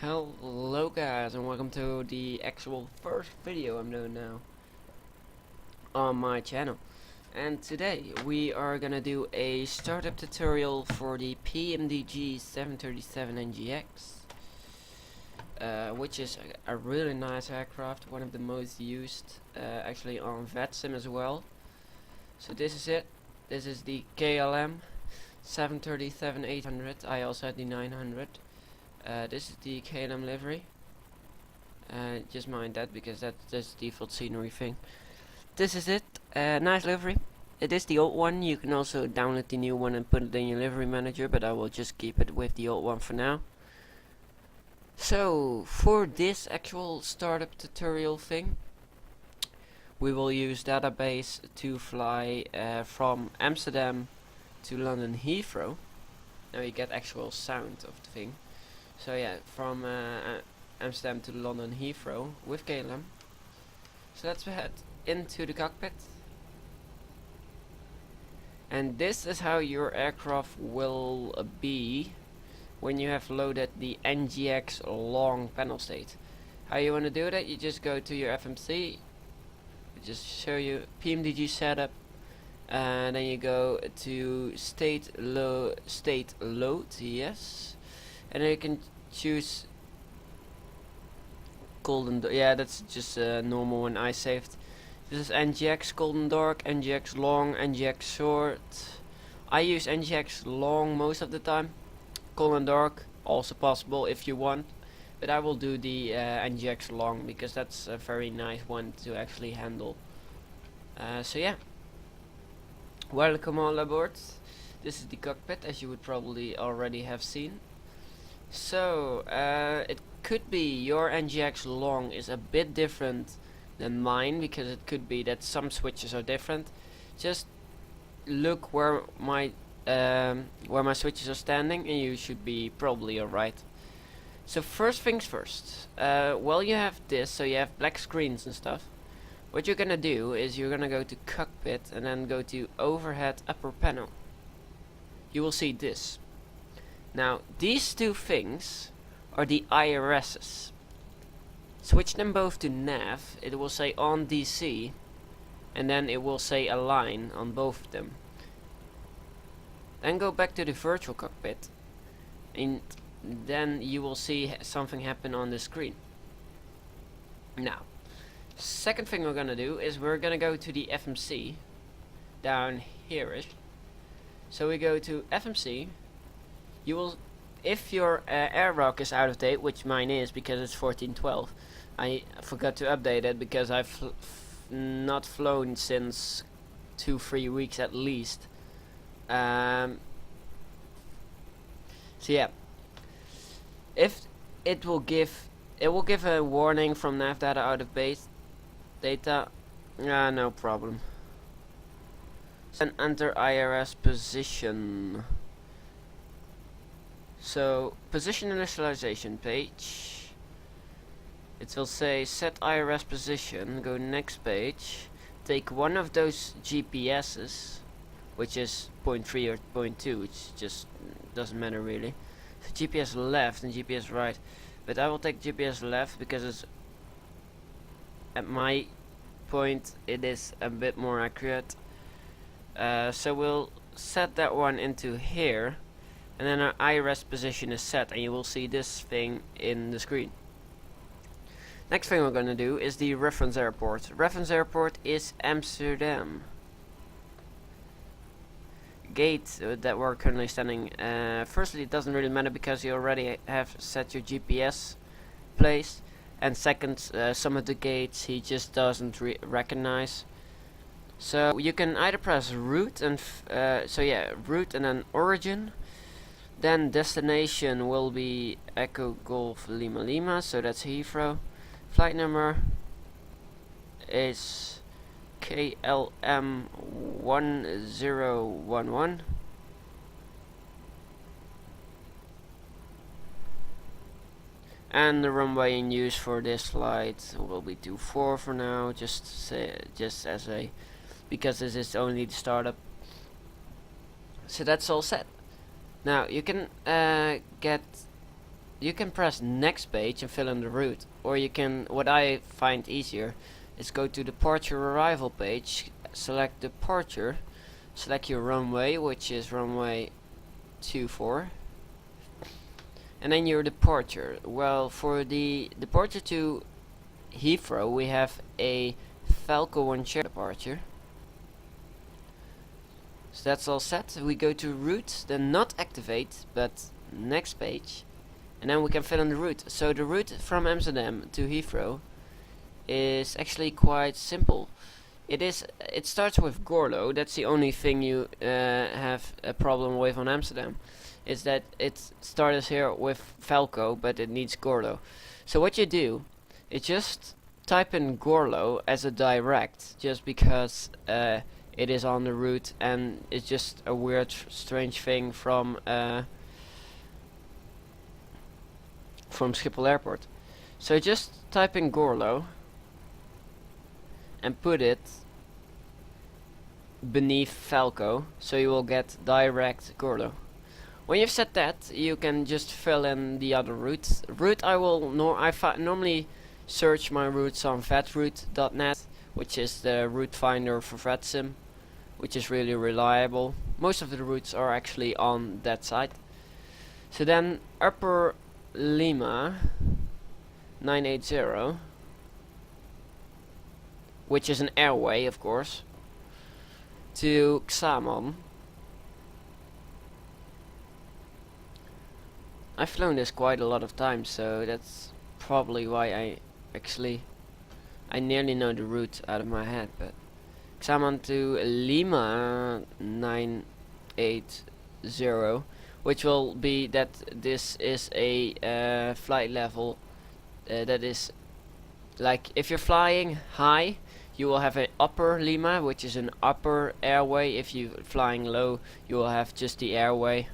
Hello guys, and welcome to the actual first video I'm doing now on my channel. And today we are gonna do a startup tutorial for the PMDG 737ngx, which is a really nice aircraft, one of the most used actually on VetSim as well. So this is it. This is the KLM 737-800. I also had the 900. This is the KLM livery. Just mind that because that's just default scenery thing. This is it. Nice livery. It is the old one. You can also download the new one and put it in your livery manager, but I will just keep it with the old one for now. So for this actual startup tutorial thing, we will use database to fly from Amsterdam to London Heathrow. Now you get actual sound of the thing. So yeah, from Amsterdam to London Heathrow with KLM. So let's head into the cockpit. And this is how your aircraft will be when you have loaded the NGX long panel state. How you want to do that? You just go to your FMC, just show you PMDG setup, and then you go to state load, yes, and then you can choose golden. Yeah, that's just a normal one I saved. This is NGX golden dark, NGX long, NGX short. I use NGX long most of the time. Golden dark also possible if you want, but I will do the NGX long because that's a very nice one to actually handle. So yeah, welcome all aboard. This is the cockpit, as you would probably already have seen. So it could be your NGX long is a bit different than mine, because it could be that some switches are different. Just look where my switches are standing and you should be probably alright. So first things first, well, you have this, so you have black screens and stuff. What you're gonna do is you're gonna go to cockpit and then go to overhead upper panel. You will see this. Now these two things are the IRSs. Switch them both to nav. It will say on DC, and then it will say align on both of them. Then go back to the virtual cockpit, and then you will see something happen on the screen. Now, second thing we're gonna do is we're gonna go to the FMC down here-ish. So we go to FMC. You will, if your airlock is out of date, which mine is because it's 1412. I forgot to update it because I've not flown since 2-3 weeks at least. So yeah, if it will give a warning from nav data out of base data. No problem. Then enter IRS position. So position initialization page. It will say set IRS position, go next page, take one of those GPS's, which is 0.3 or 0.2, which just doesn't matter really. So GPS left and GPS right, but I will take GPS left because it's, at my point, it is a bit more accurate. So we'll set that one into here, and then our IRS position is set, and you will see this thing in the screen. Next thing we're going to do is the reference airport. Reference airport is Amsterdam. Gate that we're currently standing. Firstly, it doesn't really matter because you already have set your GPS place. And second, some of the gates he just doesn't recognize. So you can either press route and route and then origin. Then destination will be Echo Golf Lima Lima, so that's Heathrow. Flight number is KLM 1011. And the runway in use for this flight will be 24 for now, just as a, because this is only the startup. So that's all set. Now you can get you can press next page and fill in the route, or you can, what I find easier, is go to departure arrival page, select departure, select your runway, which is runway 24, and then your departure. Well, for the departure to Heathrow, we have a Falco 1 share departure. So that's all set. We go to route, then not activate, but next page, and then we can fill in the route. So the route from Amsterdam to Heathrow is actually quite simple. It starts with Gorlo. That's the only thing you have a problem with on Amsterdam, is that it starts here with Falco, but it needs Gorlo. So what you do is just type in Gorlo as a direct, just because it is on the route, and it's just a weird, strange thing from Schiphol Airport. So just type in Gorlo and put it beneath Falco, so you will get direct Gorlo. When you've set that, you can just fill in the other route. I will normally search my routes on vetroute.net, which is the route finder for VetSim, which is really reliable. Most of the routes are actually on that site. So then Upper Lima 980, which is an airway, of course, to Xamon. I've flown this quite a lot of times, so that's probably why I nearly know the route out of my head. But Xamon to Lima 980, which will be that this is a flight level that is like, if you're flying high, you will have an Upper Lima, which is an upper airway. If you're flying low, you will have just the airway.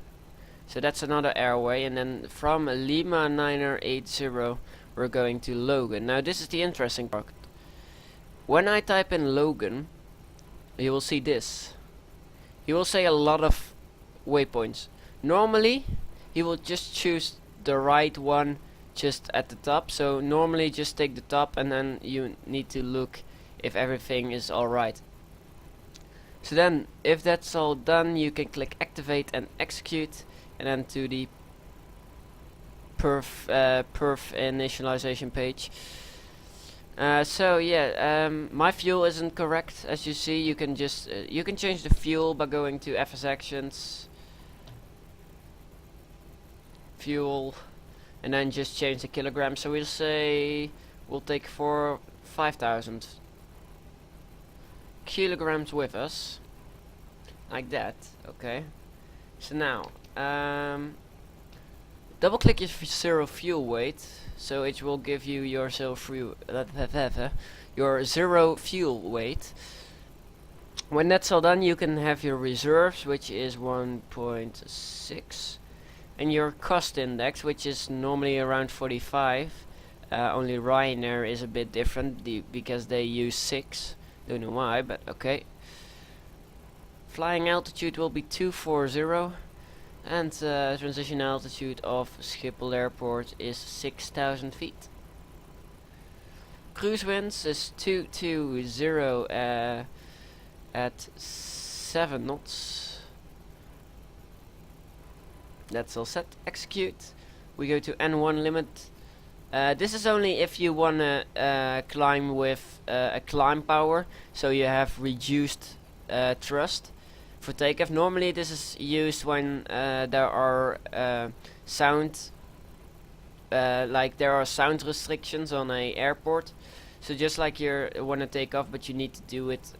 So that's another airway, and then from Lima 980 we're going to Logan. Now this is the interesting part. When I type in Logan, you will see this. He will say a lot of waypoints. Normally he will just choose the right one just at the top, so normally just take the top, and then you need to look if everything is alright. So then, if that's all done, you can click activate and execute, and then to the perf initialization page. So yeah, my fuel isn't correct, as you see. You can just you can change the fuel by going to FS Actions, fuel, and then just change the kilograms. So we'll say we'll take 5,000 kilograms with us, like that. Okay. So now, double click your zero fuel weight, so it will give you your zero fuel weight. When that's all done, you can have your reserves, which is 1.6, and your cost index, which is normally around 45. Only Ryanair is a bit different because they use 6. Don't know why, but okay. Flying altitude will be 240, and transition altitude of Schiphol Airport is 6,000 feet. Cruise winds is 220 at 7 knots. That's all set. Execute. We go to N1 limit. This is only if you wanna climb with a climb power, so you have reduced thrust for takeoff. Normally this is used when there are sound restrictions on a airport. So just like you wanna take off, but you need to do it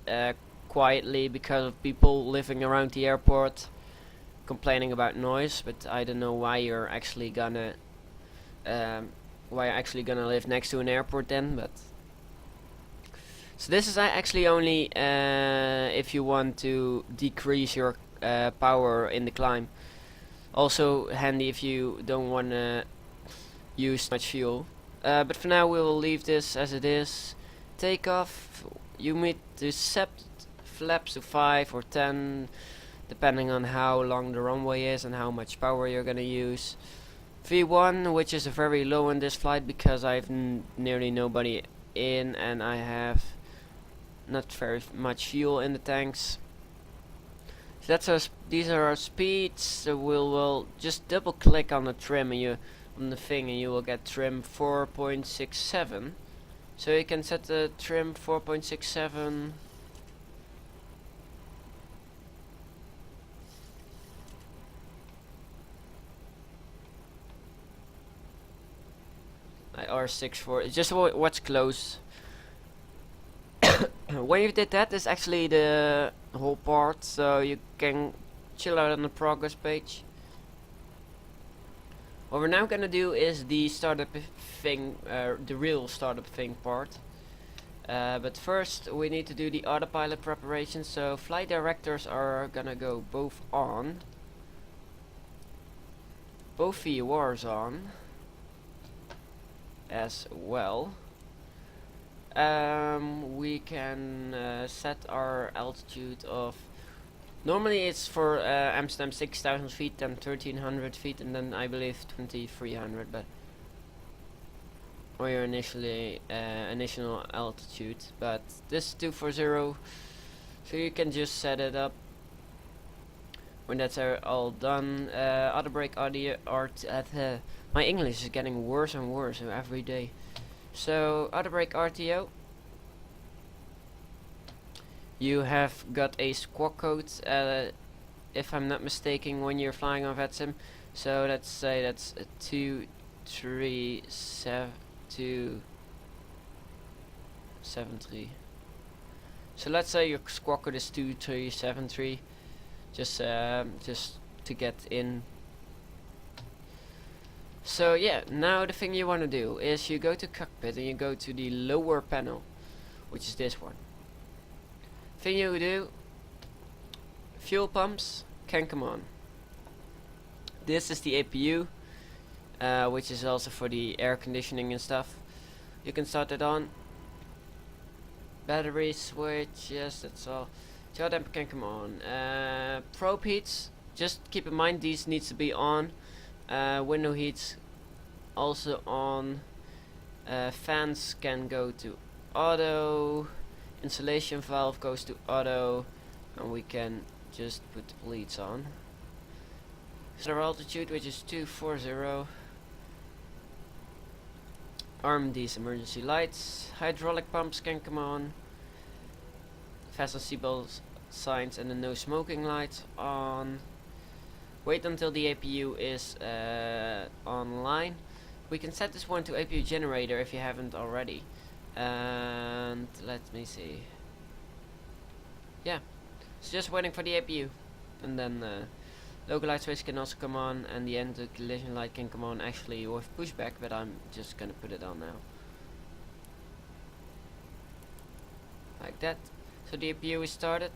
quietly because of people living around the airport complaining about noise. But I don't know why you're actually gonna live next to an airport then. But so this is actually only if you want to decrease your power in the climb. Also handy if you don't want to use much fuel. But for now we will leave this as it is. Take off. You need to set flaps to 5 or 10, depending on how long the runway is and how much power you're gonna use. V1, which is very low on this flight because I have nearly nobody in and I have not very much fuel in the tanks. So that's our these are our speeds. So we'll just double click on the trim and on the thing and you will get trim 4.67. So you can set the trim 4.67. R64. It's just what's close. When you did that, is actually the whole part, so you can chill out on the progress page. What we're now gonna do is the startup thing, the real startup thing part. But first we need to do the autopilot preparation. So flight directors are gonna go both on. Both VORs on as well. We can set our altitude of, normally it's for Amsterdam 6,000 feet, then 1,300 feet, and then I believe 2,300, but or your initial altitude. But this is 240, so you can just set it up. When that's all done, auto brake audio my English is getting worse and worse every day. So auto brake RTO. You have got a squawk code, if I'm not mistaken, when you're flying on VetSim. So let's say that's a 237.3. So let's say your squawk code is 2373. Just to get in. So yeah, now the thing you want to do is you go to cockpit and you go to the lower panel, which is this one. Thing you do, fuel pumps can come on. This is the APU, which is also for the air conditioning and stuff. You can start it on. Battery switch, yes, that's all. Tail damper can come on. Probe heats, just keep in mind these needs to be on. Window heats also on. Fans can go to auto. Insulation valve goes to auto, and we can just put the bleeds on. So our altitude, which is 240. Arm these emergency lights. Hydraulic pumps can come on. Fasten seatbelt signs and the no smoking lights on. Wait until the APU is online. We can set this one to APU generator if you haven't already. And let me see. Yeah, it's just waiting for the APU. And then local light switch can also come on, and the anti-collision light can come on actually with pushback, but I'm just gonna put it on now. Like that. So the APU is started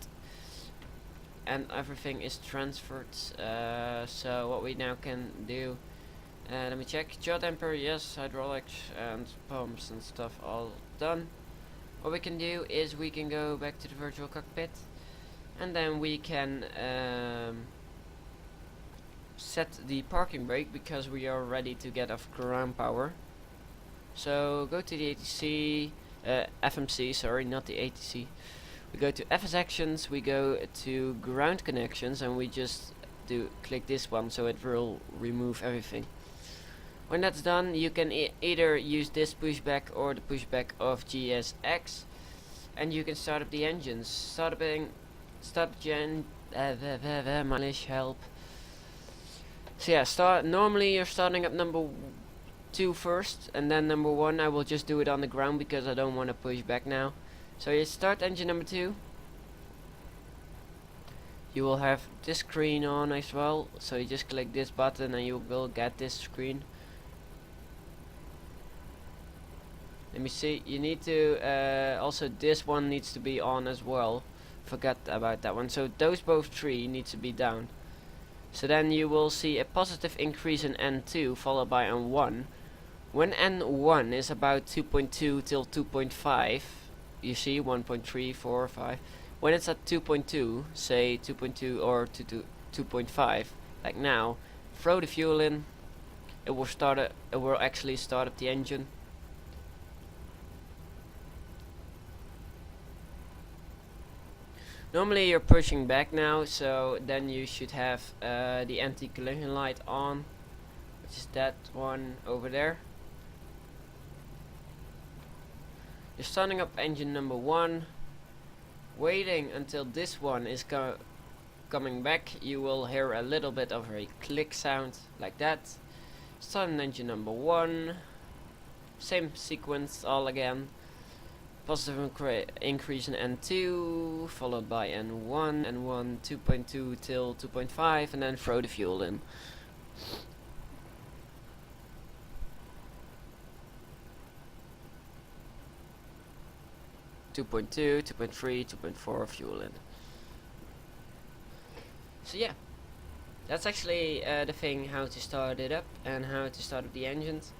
and everything is transferred. So what we now can do, let me check. Jaw damper, yes. Hydraulics and pumps and stuff all done. What we can do is we can go back to the virtual cockpit, and then we can set the parking brake because we are ready to get off ground power. So go to the ATC, FMC, sorry, not the ATC. We go to FS actions, we go to ground connections, and we just click this one, so it will remove everything. When that's done, you can either use this pushback or the pushback of GSX, and you can start up the engines. Start gen. English help. So yeah, normally you're starting up number 2 first, and then number 1 I will just do it on the ground because I don't want to push back now. So you start engine number 2. You will have this screen on as well, so you just click this button and you will get this screen. Let me see, you need to also this one needs to be on as well. Forgot about that one. So those both 3 need to be down. So then you will see a positive increase in N2 followed by N1. When N1 is about 2.2 till 2.5, you see 1.3, 4, 5. When it's at 2.2, say 2.2 or 2.5, like now, throw the fuel in, it will actually start up the engine. Normally you're pushing back now, so then you should have the anti-collision light on, which is that one over there. You're starting up engine number 1, waiting until this one is coming back. You will hear a little bit of a click sound like that. Starting engine number 1, same sequence all again. Positive increase in N2, followed by N1, N1 2.2 till 2.5, and then throw the fuel in. (2.2, 2.3, 2.4 fuel in). So yeah, that's actually the thing, how to start it up and how to start up the engines.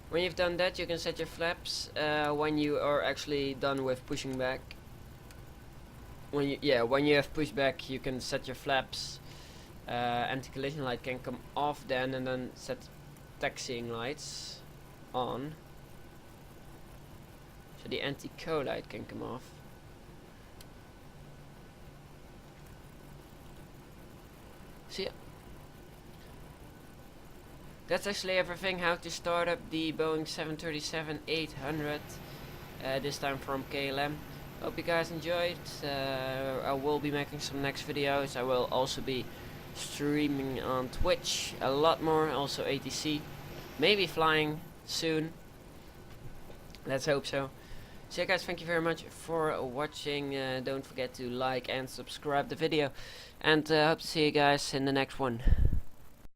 When you've done that, you can set your flaps when you are actually done with pushing back. When you have pushed back, you can set your flaps. Anti-collision light can come off then, and then set taxiing lights on. So the anti-co light can come off. So yeah. That's actually everything, how to start up the Boeing 737-800, this time from KLM. Hope you guys enjoyed. I will be making some next videos. I will also be streaming on Twitch a lot more, also ATC. Maybe flying soon. Let's hope so. So yeah guys, thank you very much for watching. Don't forget to like and subscribe the video. And hope to see you guys in the next one.